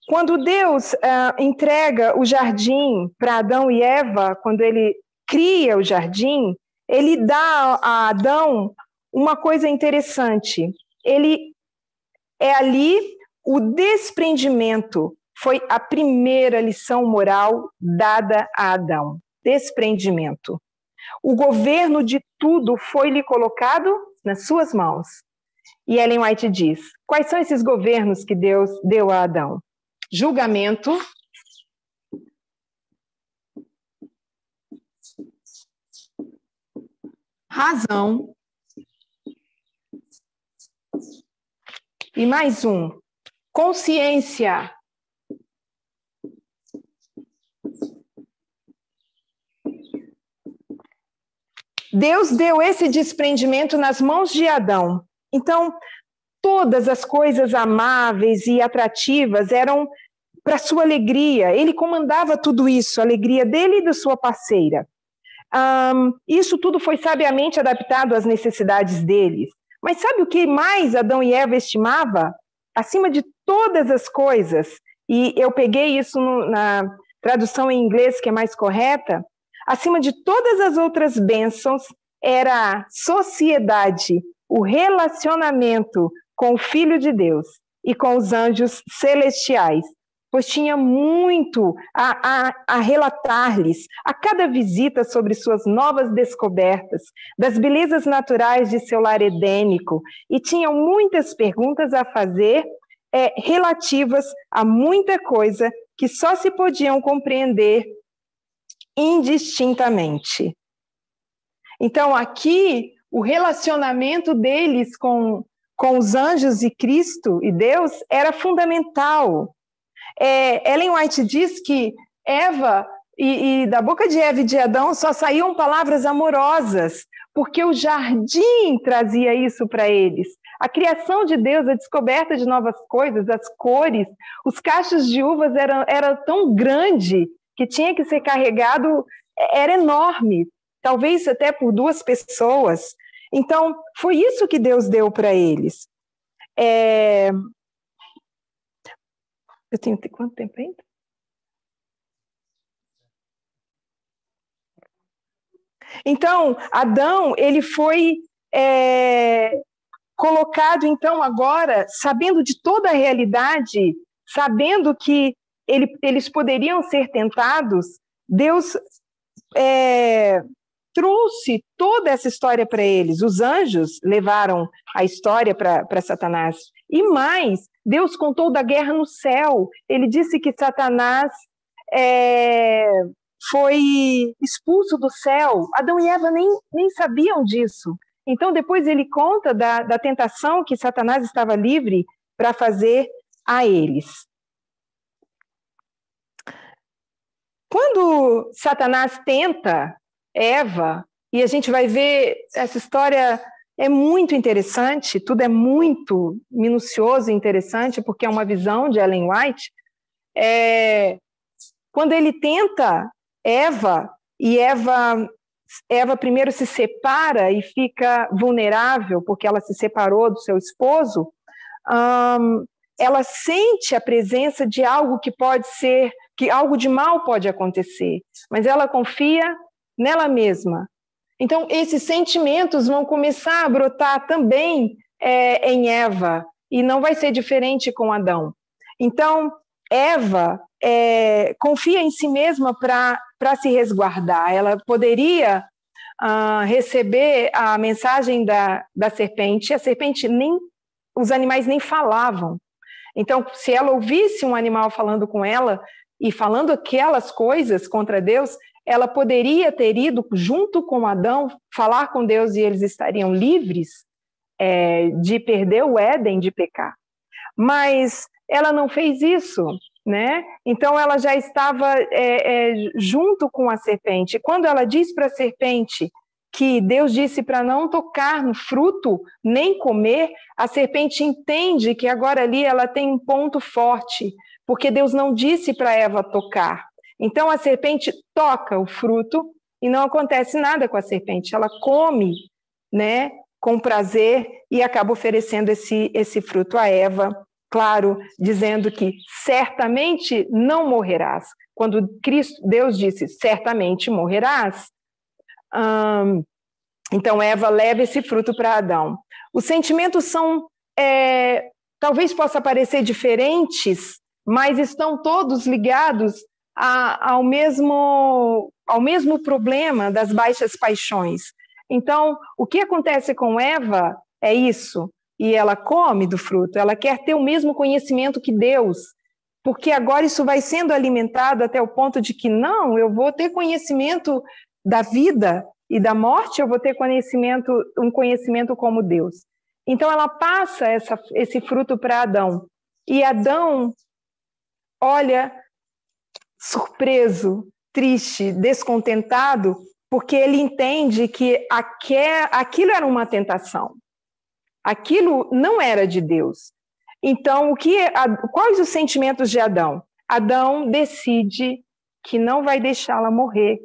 Quando Deus entrega o jardim para Adão e Eva, quando ele cria o jardim, ele dá a Adão uma coisa interessante. Ali o desprendimento foi a primeira lição moral dada a Adão. Desprendimento. O governo de tudo foi-lhe colocado nas suas mãos. E Ellen White diz, quais são esses governos que Deus deu a Adão? Julgamento, razão e mais um, consciência. Deus deu esse desprendimento nas mãos de Adão. Então, todas as coisas amáveis e atrativas eram para sua alegria. Ele comandava tudo isso, a alegria dele e da sua parceira. Isso tudo foi sabiamente adaptado às necessidades deles. Mas sabe o que mais Adão e Eva estimavam? Acima de todas as coisas, e eu peguei isso na tradução em inglês que é mais correta, acima de todas as outras bênçãos era a sociedade, o relacionamento com o Filho de Deus e com os anjos celestiais, pois tinha muito a relatar-lhes a cada visita sobre suas novas descobertas, das belezas naturais de seu lar edênico, e tinham muitas perguntas a fazer relativas a muita coisa que só se podiam compreender indistintamente. Então, aqui, o relacionamento deles com os anjos e Cristo e Deus era fundamental. Ellen White diz que Eva, e da boca de Eva e de Adão só saíam palavras amorosas, porque o jardim trazia isso para eles. A criação de Deus, a descoberta de novas coisas, as cores, os cachos de uvas era tão grande que tinha que ser carregado, era enorme, talvez até por 2 pessoas. Então, foi isso que Deus deu para eles. Eu tenho quanto tempo ainda? Então, Adão, ele foi colocado, então, agora, sabendo de toda a realidade, sabendo que eles poderiam ser tentados, Deus trouxe toda essa história para eles. Os anjos levaram a história para Satanás. E mais, Deus contou da guerra no céu. Ele disse que Satanás foi expulso do céu. Adão e Eva nem sabiam disso. Então, depois ele conta da tentação que Satanás estava livre para fazer a eles. Quando Satanás tenta Eva, e a gente vai ver, essa história é muito interessante, tudo é muito minucioso e interessante, porque é uma visão de Ellen White. Quando ele tenta Eva, e Eva primeiro se separa e fica vulnerável, porque ela se separou do seu esposo, ela sente a presença de algo que pode ser, que algo de mal pode acontecer, mas ela confia nela mesma. Então, esses sentimentos vão começar a brotar também em Eva, e não vai ser diferente com Adão. Então, Eva confia em si mesma para se resguardar. Ela poderia receber a mensagem da serpente. A serpente os animais nem falavam. Então, se ela ouvisse um animal falando com ela e falando aquelas coisas contra Deus, ela poderia ter ido junto com Adão falar com Deus, e eles estariam livres de perder o Éden, de pecar. Mas ela não fez isso, né? Então ela já estava junto com a serpente. Quando ela diz para a serpente que Deus disse para não tocar no fruto, nem comer, a serpente entende que agora ali ela tem um ponto forte, porque Deus não disse para Eva tocar. Então a serpente toca o fruto e não acontece nada com a serpente. Ela come, né, com prazer, e acaba oferecendo esse fruto a Eva, claro, dizendo que certamente não morrerás. Quando Deus disse certamente morrerás, então Eva leva esse fruto para Adão. Os sentimentos são, talvez possa parecer diferentes, mas estão todos ligados ao mesmo problema das baixas paixões. Então, o que acontece com Eva é isso, e ela come do fruto, ela quer ter o mesmo conhecimento que Deus, porque agora isso vai sendo alimentado até o ponto de que, não, eu vou ter conhecimento da vida e da morte, eu vou ter um conhecimento como Deus. Então ela passa esse fruto para Adão, e Adão olha surpreso, triste, descontentado, porque ele entende que aquilo era uma tentação. Aquilo não era de Deus. Então, quais os sentimentos de Adão? Adão decide que não vai deixá-la morrer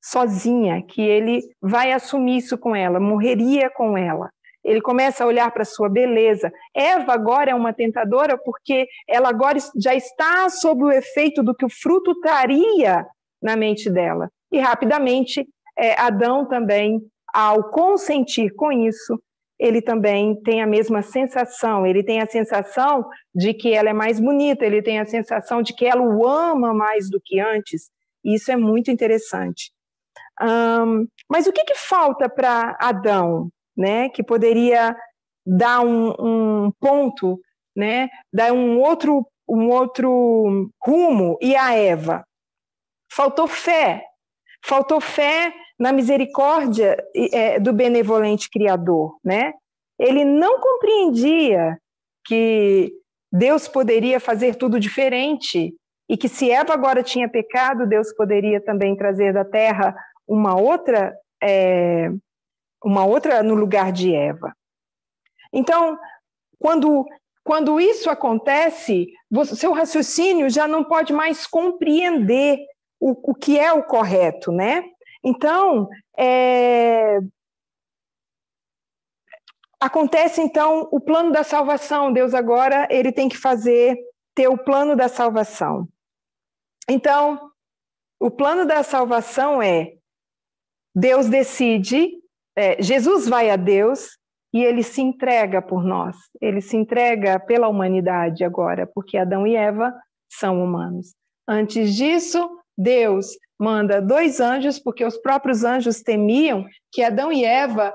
sozinha, que ele vai assumir isso com ela, morreria com ela. Ele começa a olhar para a sua beleza. Eva agora é uma tentadora porque ela agora já está sob o efeito do que o fruto traria na mente dela. E rapidamente, Adão também, ao consentir com isso, ele também tem a mesma sensação, ele tem a sensação de que ela é mais bonita, ele tem a sensação de que ela o ama mais do que antes. E isso é muito interessante. Mas o que falta para Adão, né, que poderia dar um ponto, né, dar um outro rumo, e a Eva? Faltou fé na misericórdia do benevolente Criador, né? Ele não compreendia que Deus poderia fazer tudo diferente, e que se Eva agora tinha pecado, Deus poderia também trazer da terra uma outra no lugar de Eva. Então, quando isso acontece, seu raciocínio já não pode mais compreender o que é o correto, né? Então, acontece então o plano da salvação. Deus agora ele tem que ter o plano da salvação. Então, o plano da salvação Deus decide, Jesus vai a Deus e ele se entrega por nós, ele se entrega pela humanidade agora, porque Adão e Eva são humanos. Antes disso, Deus manda 2 anjos, porque os próprios anjos temiam que Adão e Eva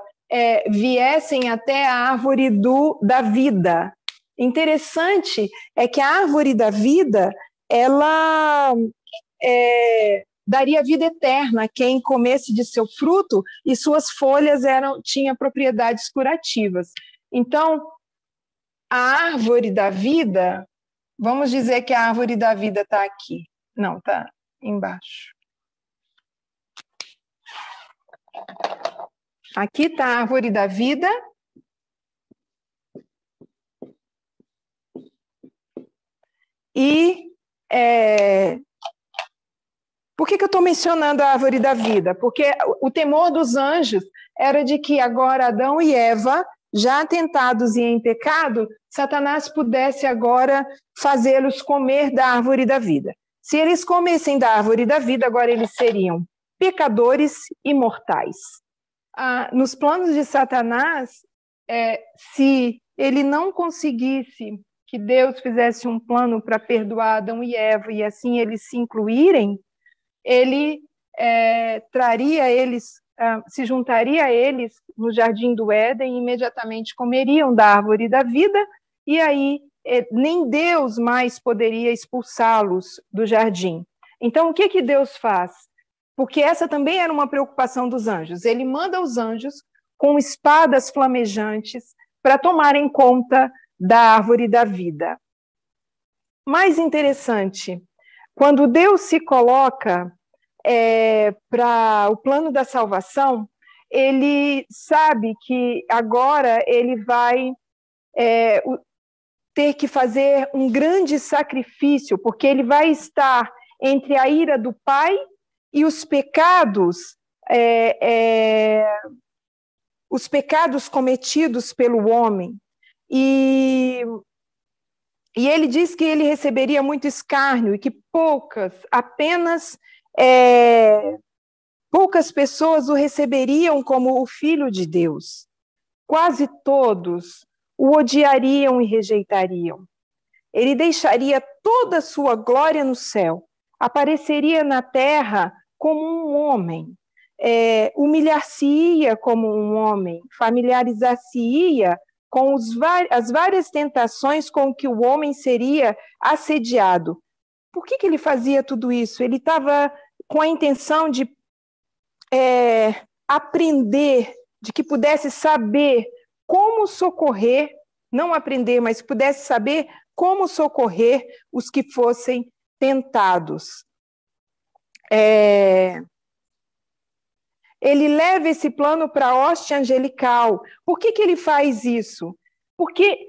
viessem até a árvore da vida. Interessante é que a árvore da vida, ela daria vida eterna a quem comesse de seu fruto, e suas folhas tinham propriedades curativas. Então, a árvore da vida, vamos dizer que a árvore da vida está aqui. Não, está embaixo. Aqui está a árvore da vida. E por que eu estou mencionando a árvore da vida? Porque o temor dos anjos era de que agora Adão e Eva, já tentados e em pecado, Satanás pudesse agora fazê-los comer da árvore da vida. Se eles comessem da árvore da vida, agora eles seriam pecadores e mortais. Nos planos de Satanás, se ele não conseguisse que Deus fizesse um plano para perdoar Adão e Eva e assim eles se incluírem, ele traria eles, se juntaria a eles no jardim do Éden e imediatamente comeriam da árvore da vida, e aí nem Deus mais poderia expulsá-los do jardim. Então, o que Deus faz? Porque essa também era uma preocupação dos anjos. Ele manda os anjos com espadas flamejantes para tomarem conta da árvore da vida. Mais interessante, quando Deus se coloca para o plano da salvação, ele sabe que agora ele vai ter que fazer um grande sacrifício, porque ele vai estar entre a ira do Pai e os pecados cometidos pelo homem. E ele diz que ele receberia muito escárnio e que apenas poucas pessoas o receberiam como o Filho de Deus. Quase todos o odiariam e rejeitariam. Ele deixaria toda a sua glória no céu, apareceria na terra como um homem, humilhar-se-ia como um homem, familiarizar-se-ia com as várias tentações com que o homem seria assediado. Por que ele fazia tudo isso? Ele estava com a intenção de aprender, de que pudesse saber como socorrer, não aprender, mas pudesse saber como socorrer os que fossem tentados. Ele leva esse plano para a hoste angelical. Por que ele faz isso? Porque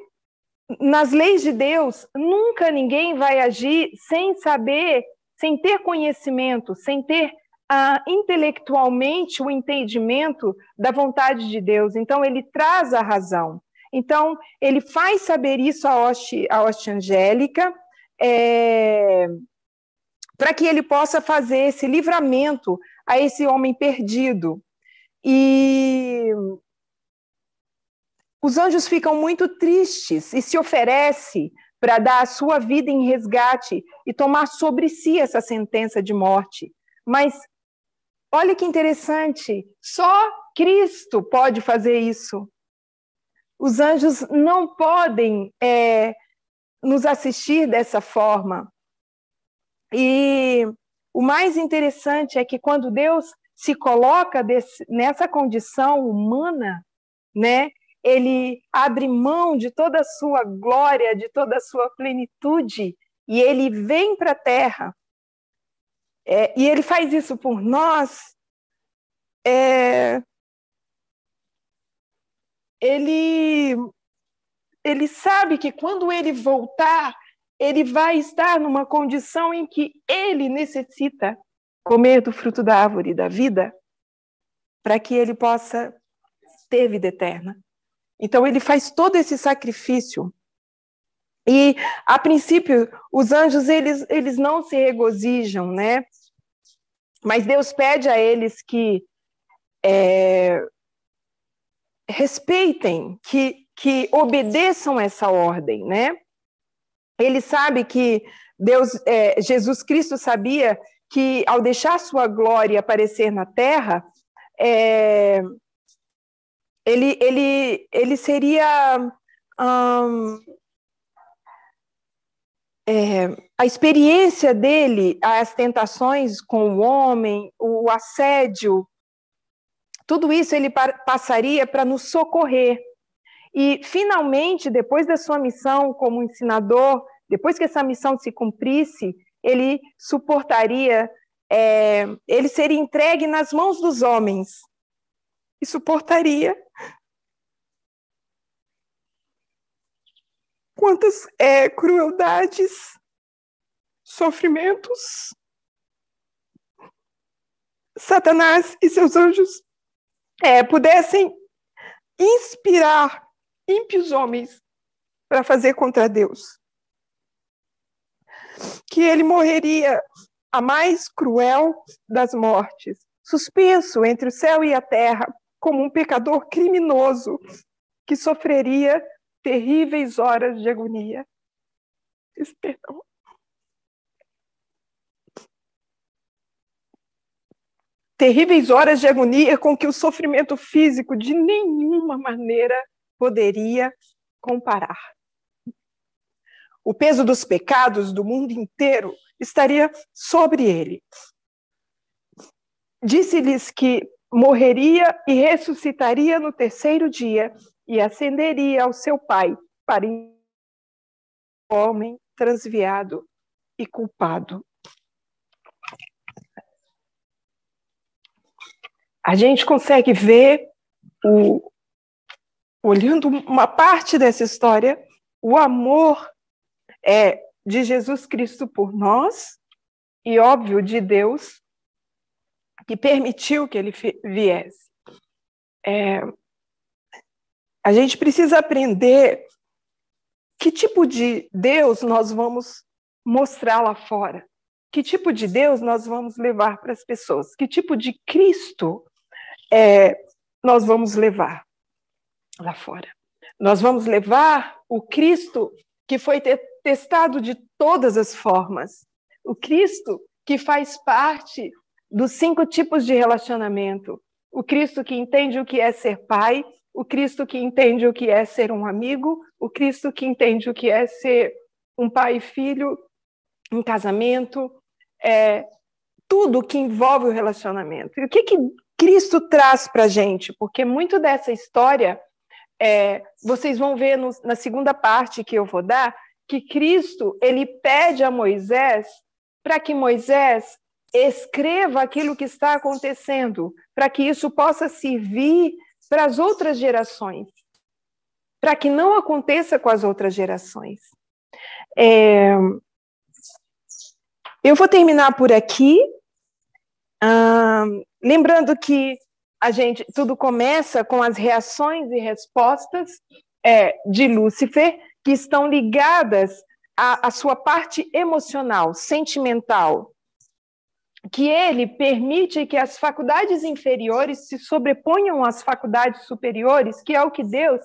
nas leis de Deus, nunca ninguém vai agir sem saber, sem ter conhecimento, sem ter intelectualmente o entendimento da vontade de Deus. Então, ele traz a razão. Então, ele faz saber isso à hoste angélica, para que ele possa fazer esse livramento a esse homem perdido. E os anjos ficam muito tristes e se oferecem para dar a sua vida em resgate e tomar sobre si essa sentença de morte. Mas olha que interessante, só Cristo pode fazer isso. Os anjos não podem nos assistir dessa forma. E o mais interessante é que quando Deus se coloca nessa condição humana, né, ele abre mão de toda a sua glória, de toda a sua plenitude, e ele vem para a terra. E ele faz isso por nós. Ele sabe que quando ele voltar, ele vai estar numa condição em que ele necessita comer do fruto da árvore da vida para que ele possa ter vida eterna. Então, ele faz todo esse sacrifício. E, a princípio, os anjos, eles não se regozijam, né? Mas Deus pede a eles que respeitem, que obedeçam essa ordem, né? Ele sabe que Jesus Cristo sabia que ao deixar sua glória aparecer na terra, ele seria a experiência dele, as tentações com o homem, o assédio, tudo isso ele passaria para nos socorrer. E, finalmente, depois da sua missão como ensinador, depois que essa missão se cumprisse, ele suportaria, ele seria entregue nas mãos dos homens e suportaria quantas crueldades, sofrimentos, Satanás e seus anjos pudessem inspirar ímpios homens para fazer contra Deus. Que ele morreria a mais cruel das mortes, suspenso entre o céu e a terra, como um pecador criminoso que sofreria terríveis horas de agonia. Perdão. Terríveis horas de agonia com que o sofrimento físico de nenhuma maneira poderia comparar. O peso dos pecados do mundo inteiro estaria sobre ele. Disse-lhes que morreria e ressuscitaria no terceiro dia e ascenderia ao seu Pai para o homem transviado e culpado. A gente consegue ver, olhando uma parte dessa história, o amor de Jesus Cristo por nós e, óbvio, de Deus, que permitiu que ele viesse. A gente precisa aprender que tipo de Deus nós vamos mostrar lá fora, que tipo de Deus nós vamos levar para as pessoas, que tipo de Cristo nós vamos levar lá fora. Nós vamos levar o Cristo que foi testado de todas as formas, o Cristo que faz parte dos 5 tipos de relacionamento, o Cristo que entende o que é ser pai, o Cristo que entende o que é ser um amigo, o Cristo que entende o que é ser um pai e filho, um casamento, tudo que envolve o relacionamento. E o que Cristo traz para a gente? Porque muito dessa história, vocês vão ver na segunda parte que eu vou dar, que Cristo ele pede a Moisés para que Moisés escreva aquilo que está acontecendo, para que isso possa servir para as outras gerações, para que não aconteça com as outras gerações. Eu vou terminar por aqui, lembrando que tudo começa com as reações e respostas de Lúcifer, que estão ligadas à sua parte emocional, sentimental, que ele permite que as faculdades inferiores se sobreponham às faculdades superiores, que é o que Deus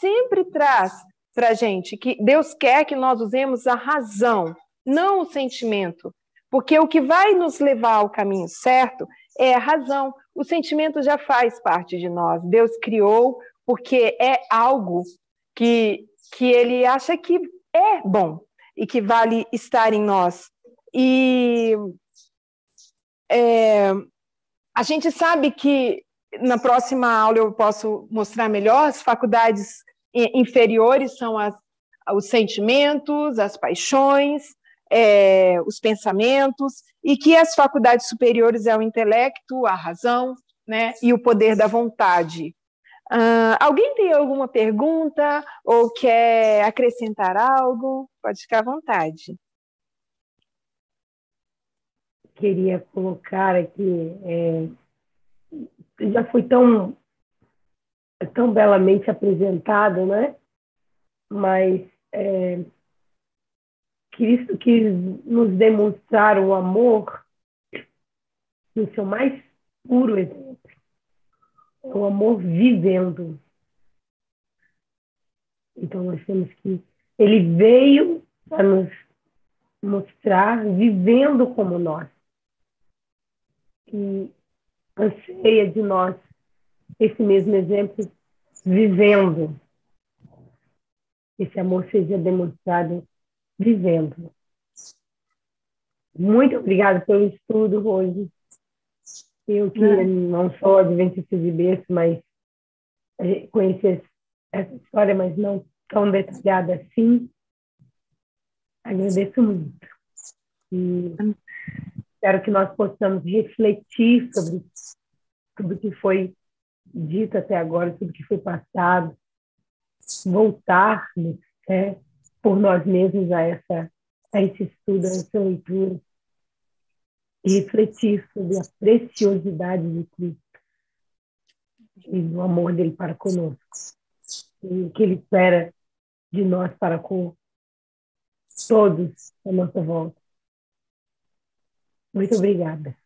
sempre traz para a gente, que Deus quer que nós usemos a razão, não o sentimento, porque o que vai nos levar ao caminho certo é a razão. O sentimento já faz parte de nós, Deus criou porque é algo que ele acha que é bom e que vale estar em nós. E a gente sabe que na próxima aula eu posso mostrar melhor, as faculdades inferiores são os sentimentos, as paixões, os pensamentos, e que as faculdades superiores é o intelecto, a razão, né, e o poder da vontade. Alguém tem alguma pergunta ou quer acrescentar algo? Pode ficar à vontade. Queria colocar aqui, já foi tão belamente apresentado, né? Mas Cristo quis nos demonstrar o amor no seu mais puro exemplo, o amor vivendo. Então nós temos que... Ele veio para nos mostrar vivendo como nós. E anseia de nós esse mesmo exemplo, vivendo. Esse amor seja demonstrado vivendo. Muito obrigada pelo estudo hoje. Eu que não sou adventista de berço, mas conheci essa história, mas não tão detalhada assim. Agradeço muito. E espero que nós possamos refletir sobre tudo que foi dito até agora, tudo que foi passado, voltarmos por nós mesmos a esse estudo, a essa leitura, e refletir sobre a preciosidade de Cristo e do amor dele para conosco, e o que ele espera de nós para com todos à nossa volta. Muito obrigada.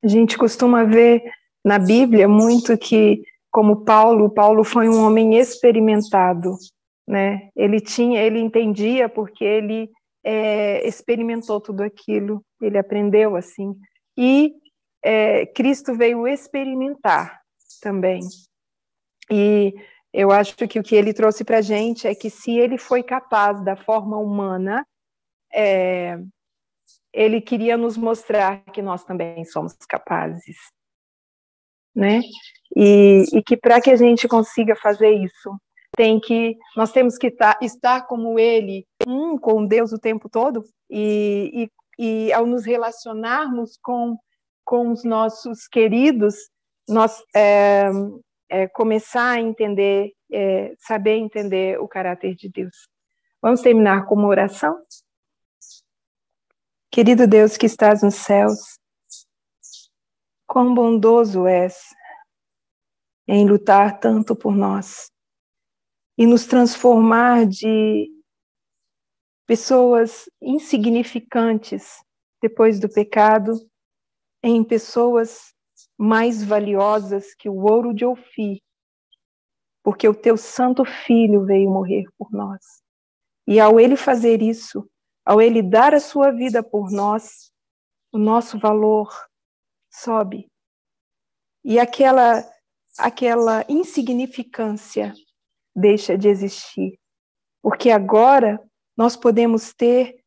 A gente costuma ver na Bíblia muito que, como Paulo foi um homem experimentado, né? Ele entendia porque ele experimentou tudo aquilo, ele aprendeu assim. E Cristo veio experimentar também. E eu acho que o que ele trouxe para a gente é que se ele foi capaz da forma humana, ele queria nos mostrar que nós também somos capazes, né? E que para que a gente consiga fazer isso, nós temos que estar como ele, com Deus o tempo todo, e ao nos relacionarmos com os nossos queridos, nós começar a entender, saber entender o caráter de Deus. Vamos terminar com uma oração? Querido Deus que estás nos céus, quão bondoso és em lutar tanto por nós e nos transformar de pessoas insignificantes depois do pecado em pessoas mais valiosas que o ouro de Ofir, porque o teu santo filho veio morrer por nós. E ao ele fazer isso, ao ele dar a sua vida por nós, o nosso valor sobe. E aquela insignificância deixa de existir. Porque agora nós podemos ter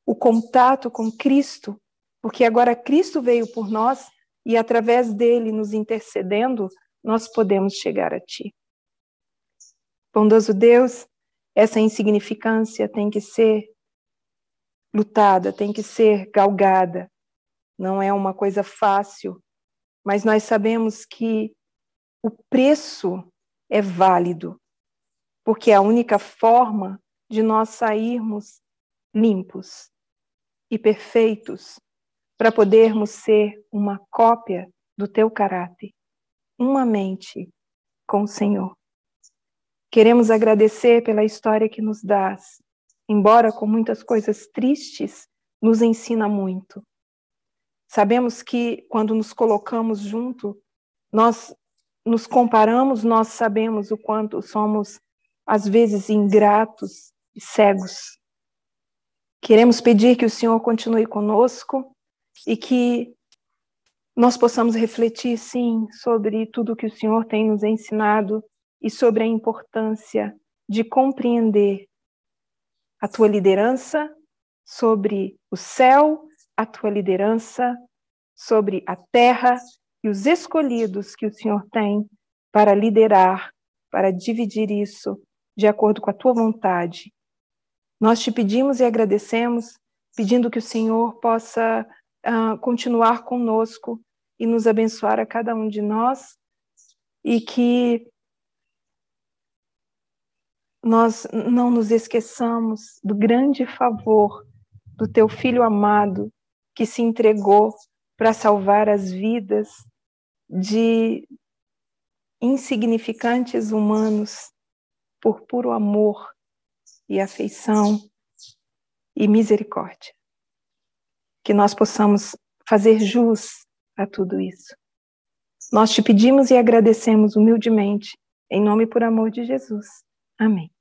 o contato com Cristo, porque agora Cristo veio por nós e através dele nos intercedendo, nós podemos chegar a Ti. Bondoso Deus, essa insignificância tem que ser lutada, tem que ser galgada. Não é uma coisa fácil, mas nós sabemos que o preço é válido, porque é a única forma de nós sairmos limpos e perfeitos para podermos ser uma cópia do teu caráter, uma mente com o Senhor. Queremos agradecer pela história que nos dás, embora com muitas coisas tristes, nos ensina muito. Sabemos que quando nos colocamos junto, nós nos comparamos, nós sabemos o quanto somos, às vezes, ingratos e cegos. Queremos pedir que o Senhor continue conosco e que nós possamos refletir, sim, sobre tudo que o Senhor tem nos ensinado e sobre a importância de compreender a tua liderança sobre o céu, a tua liderança sobre a terra e os escolhidos que o Senhor tem para liderar, para dividir isso de acordo com a tua vontade. Nós te pedimos e agradecemos, pedindo que o Senhor possa continuar conosco e nos abençoar a cada um de nós e que nós não nos esqueçamos do grande favor do teu Filho amado que se entregou para salvar as vidas de insignificantes humanos por puro amor e afeição e misericórdia. Que nós possamos fazer jus a tudo isso. Nós te pedimos e agradecemos humildemente, em nome e por amor de Jesus. Amém.